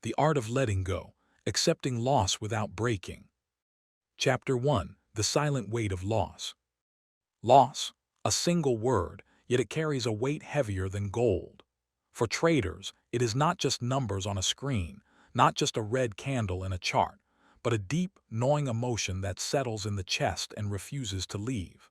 The Art of Letting Go, Accepting Loss Without Breaking. Chapter 1. The Silent Weight of Loss. Loss, a single word, yet it carries a weight heavier than gold. For traders, it is not just numbers on a screen, not just a red candle in a chart, but a deep, gnawing emotion that settles in the chest and refuses to leave.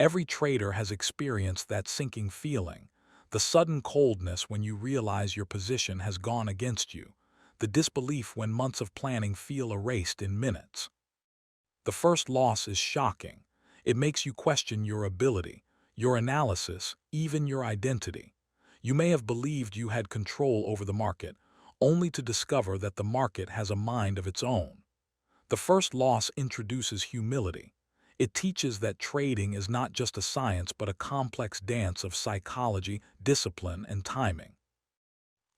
Every trader has experienced that sinking feeling, the sudden coldness when you realize your position has gone against you, the disbelief when months of planning feel erased in minutes. The first loss is shocking. It makes you question your ability, your analysis, even your identity. You may have believed you had control over the market, only to discover that the market has a mind of its own. The first loss introduces humility. It teaches that trading is not just a science but a complex dance of psychology, discipline, and timing.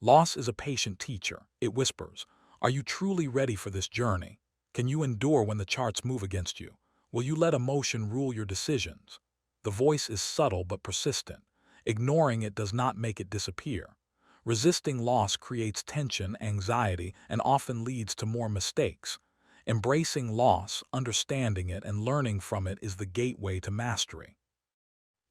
Loss is a patient teacher. It whispers, "Are you truly ready for this journey? Can you endure when the charts move against you? Will you let emotion rule your decisions?" The voice is subtle but persistent. Ignoring it does not make it disappear. Resisting loss creates tension, anxiety, and often leads to more mistakes. Embracing loss, understanding it, and learning from it is the gateway to mastery.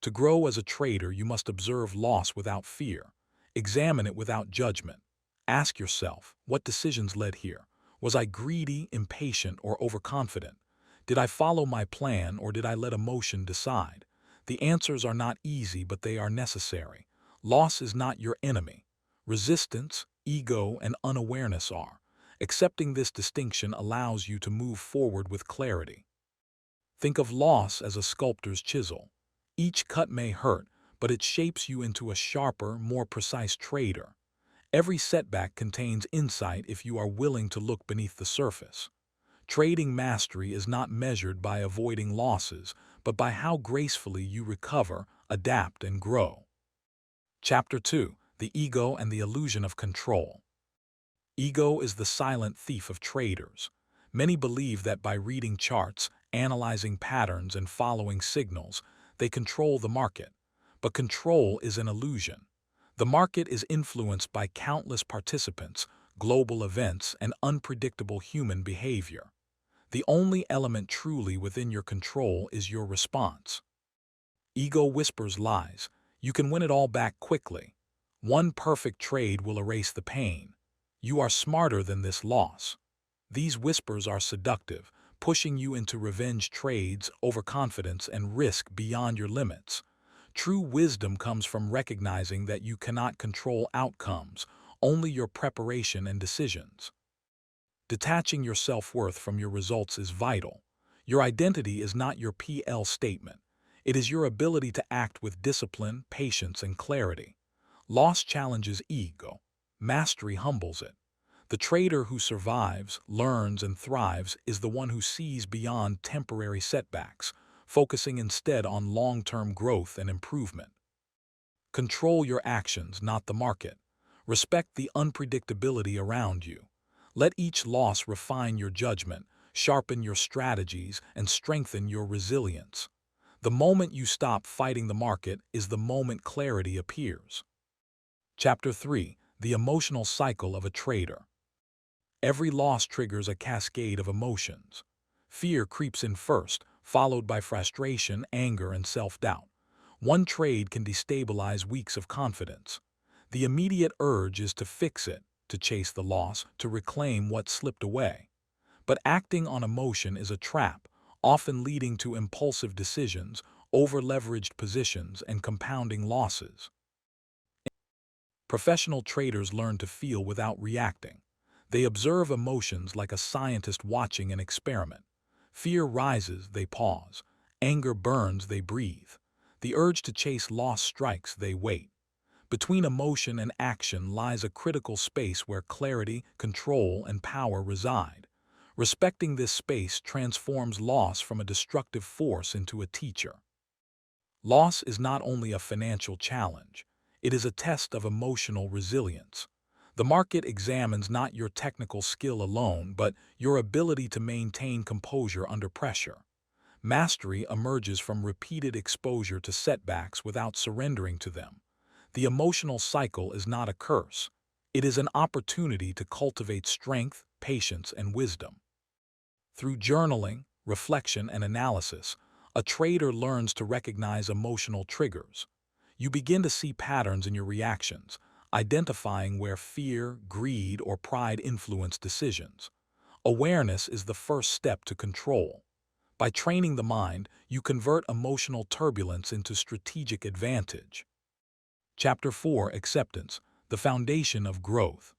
To grow as a trader, you must observe loss without fear. Examine it without judgment. Ask yourself, what decisions led here? Was I greedy, impatient, or overconfident? Did I follow my plan, or did I let emotion decide? The answers are not easy, but they are necessary. Loss is not your enemy. Resistance, ego, and unawareness are. Accepting this distinction allows you to move forward with clarity. Think of loss as a sculptor's chisel. Each cut may hurt, but it shapes you into a sharper, more precise trader. Every setback contains insight if you are willing to look beneath the surface. Trading mastery is not measured by avoiding losses, but by how gracefully you recover, adapt, and grow. Chapter 2. The Ego and the Illusion of Control. Ego is the silent thief of traders. Many believe that by reading charts, analyzing patterns, and following signals, they control the market. But control is an illusion. The market is influenced by countless participants, global events, and unpredictable human behavior. The only element truly within your control is your response. Ego whispers lies. You can win it all back quickly. One perfect trade will erase the pain. You are smarter than this loss. These whispers are seductive, pushing you into revenge trades, overconfidence, and risk beyond your limits. True wisdom comes from recognizing that you cannot control outcomes, only your preparation and decisions. Detaching your self-worth from your results is vital. Your identity is not your PL statement. It is your ability to act with discipline, patience, and clarity. Loss challenges ego. Mastery humbles it. The trader who survives, learns, and thrives is the one who sees beyond temporary setbacks, focusing instead on long-term growth and improvement. Control your actions, not the market. Respect the unpredictability around you. Let each loss refine your judgment, sharpen your strategies, and strengthen your resilience. The moment you stop fighting the market is the moment clarity appears. Chapter 3. The Emotional Cycle of a Trader. Every loss triggers a cascade of emotions. Fear creeps in first, followed by frustration, anger, and self-doubt. One trade can destabilize weeks of confidence. The immediate urge is to fix it, to chase the loss, to reclaim what slipped away. But acting on emotion is a trap, often leading to impulsive decisions, over-leveraged positions, and compounding losses. Professional traders learn to feel without reacting. They observe emotions like a scientist watching an experiment. Fear rises, they pause. Anger burns, they breathe. The urge to chase loss strikes, they wait. Between emotion and action lies a critical space where clarity, control, and power reside. Respecting this space transforms loss from a destructive force into a teacher. Loss is not only a financial challenge. It is a test of emotional resilience. The market examines not your technical skill alone, but your ability to maintain composure under pressure. Mastery emerges from repeated exposure to setbacks without surrendering to them. The emotional cycle is not a curse. It is an opportunity to cultivate strength, patience, and wisdom. Through journaling, reflection, and analysis, a trader learns to recognize emotional triggers. You begin to see patterns in your reactions, identifying where fear, greed, or pride influence decisions. Awareness is the first step to control. By training the mind, you convert emotional turbulence into strategic advantage. Chapter 4: Acceptance, the foundation of growth.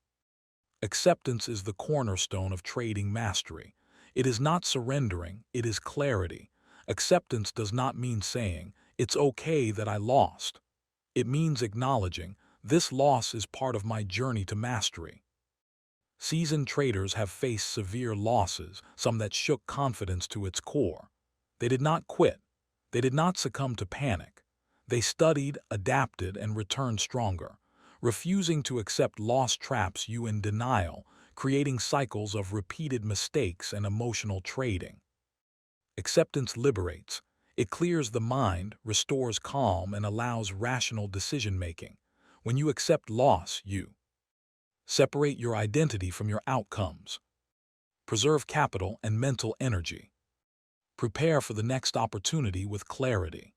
Acceptance is the cornerstone of trading mastery. It is not surrendering, it is clarity. Acceptance does not mean saying, "It's okay that I lost." It means acknowledging, "This loss is part of my journey to mastery." Seasoned traders have faced severe losses, some that shook confidence to its core. They did not quit. They did not succumb to panic. They studied, adapted, and returned stronger. Refusing to accept loss traps you in denial, creating cycles of repeated mistakes and emotional trading. Acceptance liberates. It clears the mind, restores calm, and allows rational decision-making. When you accept loss, you separate your identity from your outcomes. Preserve capital and mental energy. Prepare for the next opportunity with clarity.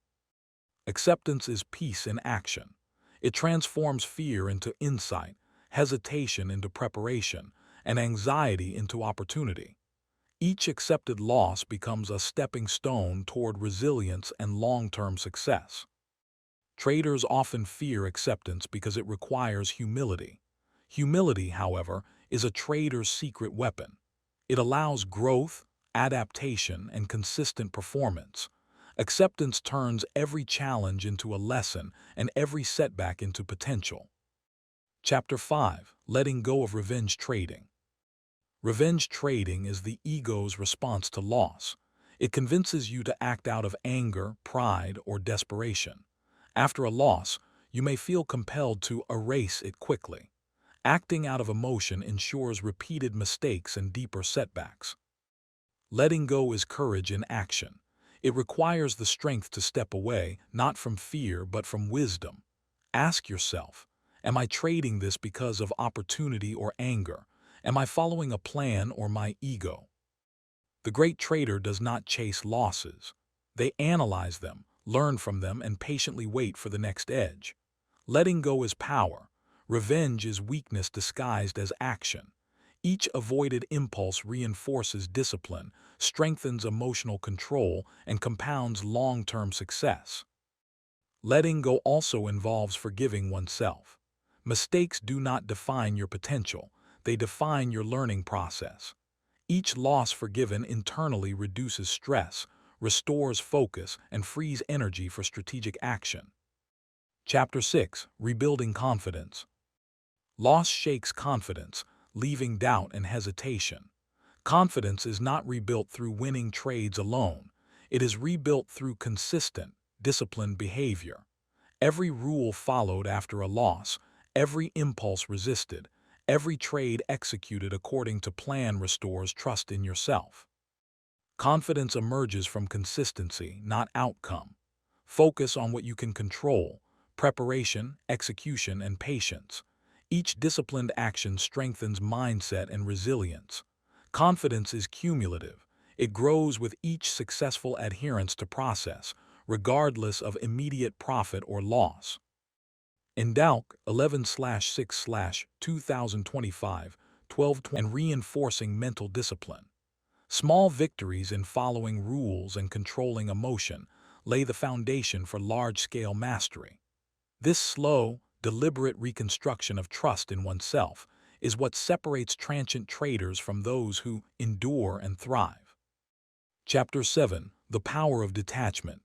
Acceptance is peace in action. It transforms fear into insight, hesitation into preparation, and anxiety into opportunity. Each accepted loss becomes a stepping stone toward resilience and long-term success. Traders often fear acceptance because it requires humility. Humility, however, is a trader's secret weapon. It allows growth, adaptation, and consistent performance. Acceptance turns every challenge into a lesson and every setback into potential. Chapter 5: Letting Go of Revenge Trading. Revenge trading is the ego's response to loss. It convinces you to act out of anger, pride, or desperation. After a loss, you may feel compelled to erase it quickly. Acting out of emotion ensures repeated mistakes and deeper setbacks. Letting go is courage in action. It requires the strength to step away, not from fear but from wisdom. Ask yourself, am I trading this because of opportunity or anger? Am I following a plan or my ego? The great trader does not chase losses. They analyze them, learn from them, and patiently wait for the next edge. Letting go is power. Revenge is weakness disguised as action. Each avoided impulse reinforces discipline, strengthens emotional control, and compounds long-term success. Letting go also involves forgiving oneself. Mistakes do not define your potential, they define your learning process. Each loss forgiven internally reduces stress, restores focus, and frees energy for strategic action. Chapter 6: Rebuilding Confidence. Loss shakes confidence, leaving doubt and hesitation. Confidence is not rebuilt through winning trades alone. It is rebuilt through consistent, disciplined behavior. Every rule followed after a loss, every impulse resisted, every trade executed according to plan restores trust in yourself. Confidence emerges from consistency, not outcome. Focus on what you can control: preparation, execution, and patience. Each disciplined action strengthens mindset and resilience. Confidence is cumulative. It grows with each successful adherence to process, regardless of immediate profit or loss. In Dalk 11/6/2025, 12 and reinforcing mental discipline. Small victories in following rules and controlling emotion lay the foundation for large-scale mastery. This slow, deliberate reconstruction of trust in oneself is what separates transient traders from those who endure and thrive. Chapter 7: The Power of Detachment.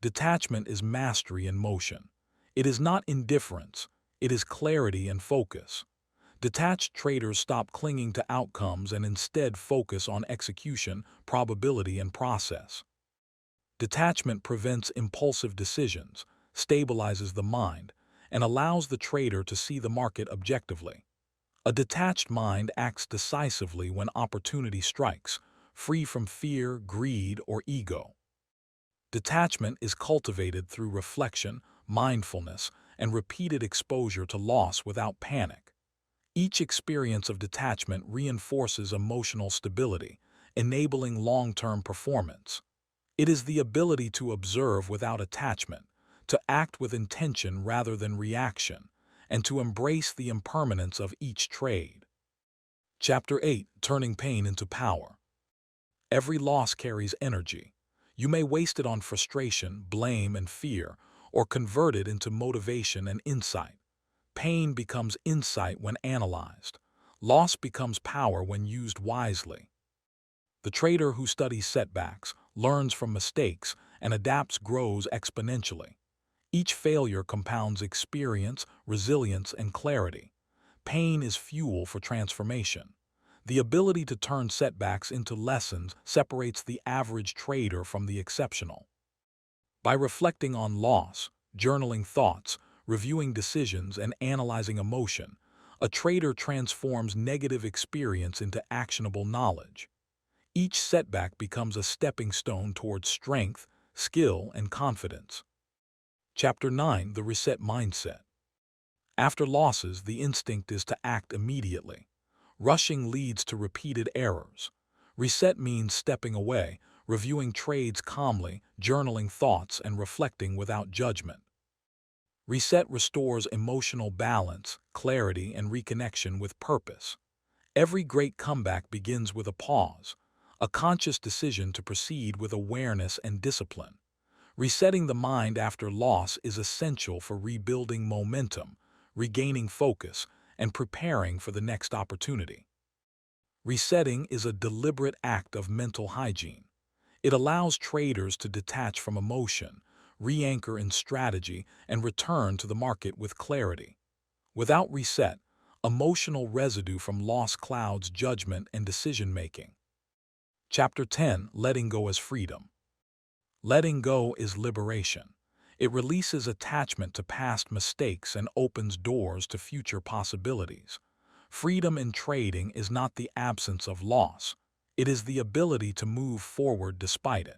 Detachment is mastery in motion. It is not indifference, it is clarity and focus. Detached traders stop clinging to outcomes and instead focus on execution, probability, and process. Detachment prevents impulsive decisions, stabilizes the mind, and allows the trader to see the market objectively. A detached mind acts decisively when opportunity strikes, free from fear, greed, or ego. Detachment is cultivated through reflection, mindfulness, and repeated exposure to loss without panic. Each experience of detachment reinforces emotional stability, enabling long-term performance. It is the ability to observe without attachment, to act with intention rather than reaction, and to embrace the impermanence of each trade. Chapter 8. Turning Pain into Power. Every loss carries energy. You may waste it on frustration, blame, and fear, or convert it into motivation and insight. Pain becomes insight when analyzed. Loss becomes power when used wisely. The trader who studies setbacks, learns from mistakes, and adapts grows exponentially. Each failure compounds experience, resilience, and clarity. Pain is fuel for transformation. The ability to turn setbacks into lessons separates the average trader from the exceptional. By reflecting on loss, journaling thoughts, reviewing decisions, and analyzing emotion, a trader transforms negative experience into actionable knowledge. Each setback becomes a stepping stone towards strength, skill, and confidence. Chapter 9. The Reset Mindset. After losses, the instinct is to act immediately. Rushing leads to repeated errors. Reset means stepping away, reviewing trades calmly, journaling thoughts, and reflecting without judgment. Reset restores emotional balance, clarity, and reconnection with purpose. Every great comeback begins with a pause, a conscious decision to proceed with awareness and discipline. Resetting the mind after loss is essential for rebuilding momentum, regaining focus, and preparing for the next opportunity. Resetting is a deliberate act of mental hygiene. It allows traders to detach from emotion, re-anchor in strategy, and return to the market with clarity. Without reset, emotional residue from loss clouds judgment and decision-making. Chapter 10. Letting Go as Freedom. Letting go is liberation. It releases attachment to past mistakes and opens doors to future possibilities. Freedom in trading is not the absence of loss. It is the ability to move forward despite it.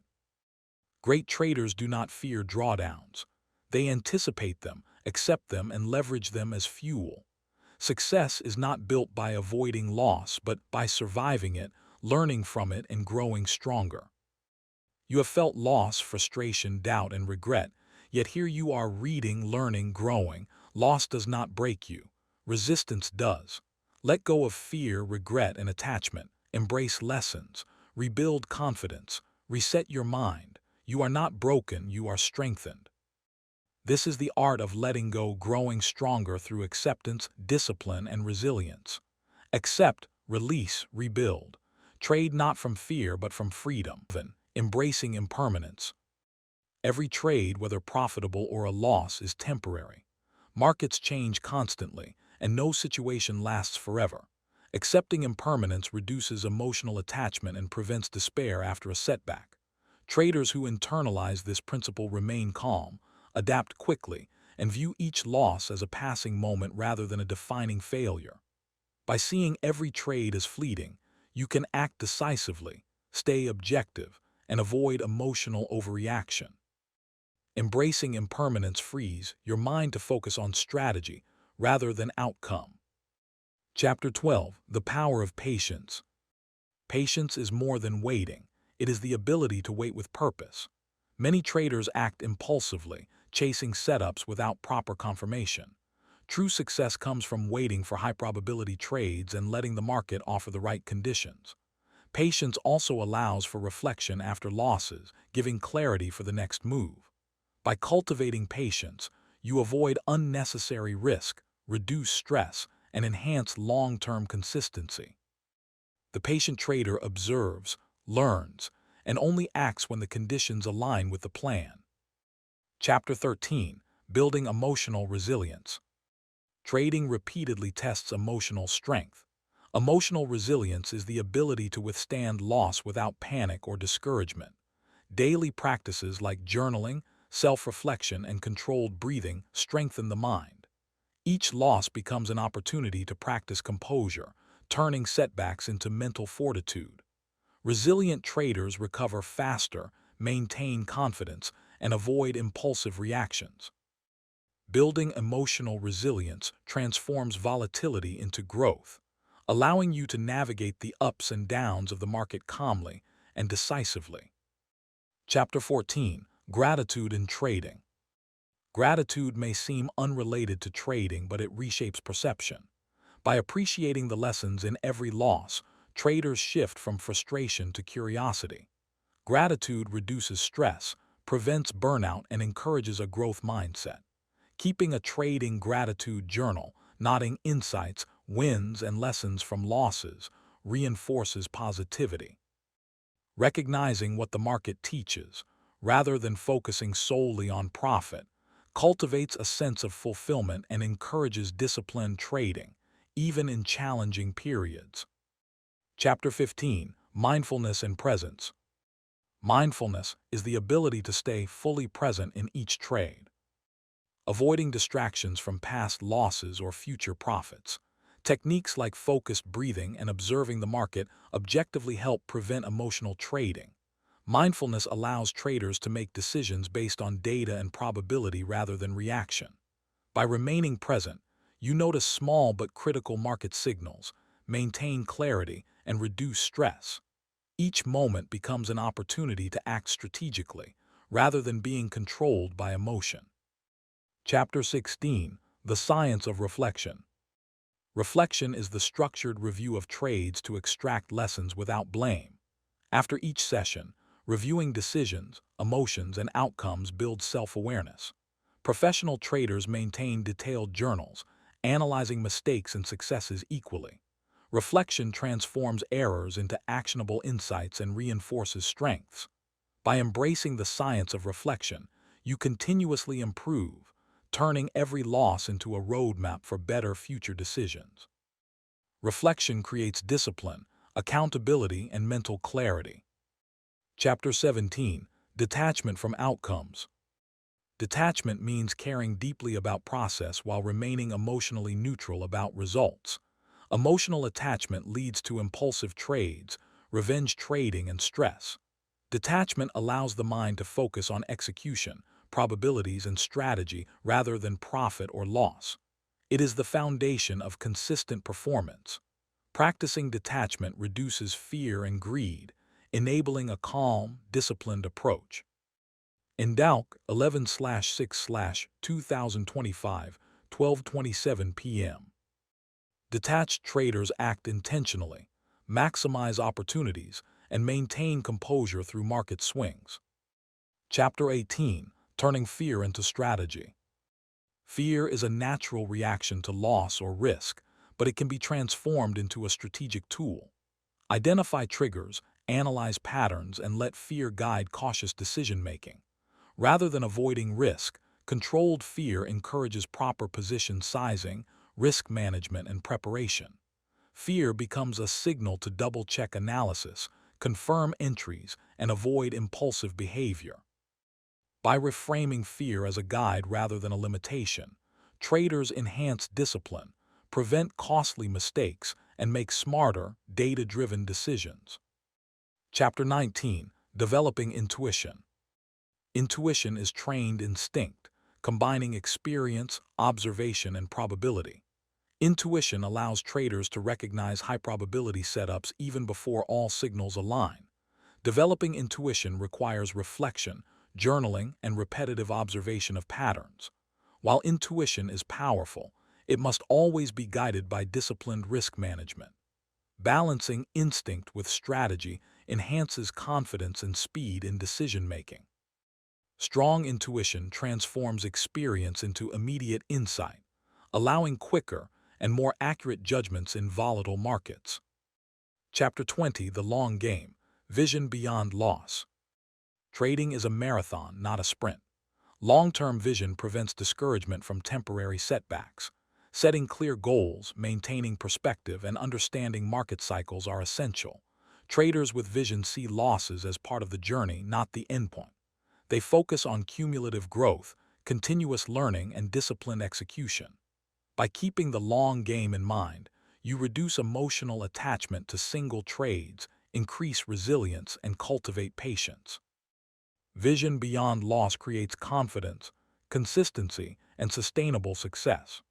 Great traders do not fear drawdowns. They anticipate them, accept them, and leverage them as fuel. Success is not built by avoiding loss, but by surviving it, learning from it, and growing stronger. You have felt loss, frustration, doubt, and regret, yet here you are reading, learning, growing. Loss does not break you. Resistance does. Let go of fear, regret, and attachment. Embrace lessons. Rebuild confidence. Reset your mind. You are not broken, you are strengthened. This is the art of letting go, growing stronger through acceptance, discipline, and resilience. Accept, release, rebuild. Trade not from fear but from freedom. Embracing impermanence. Every trade, whether profitable or a loss, is temporary. Markets change constantly, and no situation lasts forever. Accepting impermanence reduces emotional attachment and prevents despair after a setback. Traders who internalize this principle remain calm, adapt quickly, and view each loss as a passing moment rather than a defining failure. By seeing every trade as fleeting, you can act decisively, stay objective, and avoid emotional overreaction. Embracing impermanence frees your mind to focus on strategy rather than outcome. Chapter 12. The Power of Patience. Patience is more than waiting. It is the ability to wait with purpose. Many traders act impulsively, chasing setups without proper confirmation. True success comes from waiting for high-probability trades and letting the market offer the right conditions. Patience also allows for reflection after losses, giving clarity for the next move. By cultivating patience, you avoid unnecessary risk, reduce stress, and enhance long-term consistency. The patient trader observes, learns, and only acts when the conditions align with the plan. Chapter 13. Building Emotional Resilience. Trading repeatedly tests emotional strength. Emotional resilience is the ability to withstand loss without panic or discouragement. Daily practices like journaling, self-reflection, and controlled breathing strengthen the mind. Each loss becomes an opportunity to practice composure, turning setbacks into mental fortitude. Resilient traders recover faster, maintain confidence, and avoid impulsive reactions. Building emotional resilience transforms volatility into growth, allowing you to navigate the ups and downs of the market calmly and decisively. Chapter 14. Gratitude in Trading. Gratitude may seem unrelated to trading, but it reshapes perception. By appreciating the lessons in every loss, traders shift from frustration to curiosity. Gratitude reduces stress, prevents burnout, and encourages a growth mindset. Keeping a trading gratitude journal, noting insights, wins, and lessons from losses, reinforces positivity. Recognizing what the market teaches, rather than focusing solely on profit, cultivates a sense of fulfillment and encourages disciplined trading, even in challenging periods. Chapter 15. Mindfulness and Presence. Mindfulness is the ability to stay fully present in each trade, avoiding distractions from past losses or future profits. Techniques like focused breathing and observing the market objectively help prevent emotional trading. Mindfulness allows traders to make decisions based on data and probability rather than reaction. By remaining present, you notice small but critical market signals, maintain clarity, and reduce stress. Each moment becomes an opportunity to act strategically, rather than being controlled by emotion. Chapter 16. The Science of Reflection. Reflection is the structured review of trades to extract lessons without blame. After each session, reviewing decisions, emotions, and outcomes builds self-awareness. Professional traders maintain detailed journals, analyzing mistakes and successes equally. Reflection transforms errors into actionable insights and reinforces strengths. By embracing the science of reflection, you continuously improve, turning every loss into a roadmap for better future decisions. Reflection creates discipline, accountability, and mental clarity. Chapter 17. Detachment from Outcomes. Detachment means caring deeply about process while remaining emotionally neutral about results. Emotional attachment leads to impulsive trades, revenge trading, and stress. Detachment allows the mind to focus on execution, probabilities, and strategy rather than profit or loss. It is the foundation of consistent performance. Practicing detachment reduces fear and greed, enabling a calm, disciplined approach. In Dalk 11/6/2025, 12:27 p.m. Detached traders act intentionally, maximize opportunities, and maintain composure through market swings. Chapter 18. Turning Fear into Strategy. Fear is a natural reaction to loss or risk, but it can be transformed into a strategic tool. Identify triggers, analyze patterns, and let fear guide cautious decision-making. Rather than avoiding risk, controlled fear encourages proper position sizing, risk management, and preparation. Fear becomes a signal to double-check analysis, confirm entries, and avoid impulsive behavior. By reframing fear as a guide rather than a limitation, traders enhance discipline, prevent costly mistakes, and make smarter, data-driven decisions. Chapter 19. Developing Intuition. Intuition is trained instinct, combining experience, observation, and probability. Intuition allows traders to recognize high-probability setups even before all signals align. Developing intuition requires reflection, journaling, and repetitive observation of patterns. While intuition is powerful, it must always be guided by disciplined risk management. Balancing instinct with strategy enhances confidence and speed in decision-making. Strong intuition transforms experience into immediate insight, allowing quicker and more accurate judgments in volatile markets. Chapter 20. The Long Game. Vision Beyond Loss. Trading is a marathon, not a sprint. Long-term vision prevents discouragement from temporary setbacks. Setting clear goals, maintaining perspective, and understanding market cycles are essential. Traders with vision see losses as part of the journey, not the endpoint. They focus on cumulative growth, continuous learning, and disciplined execution. By keeping the long game in mind, you reduce emotional attachment to single trades, increase resilience, and cultivate patience. Vision beyond loss creates confidence, consistency, and sustainable success.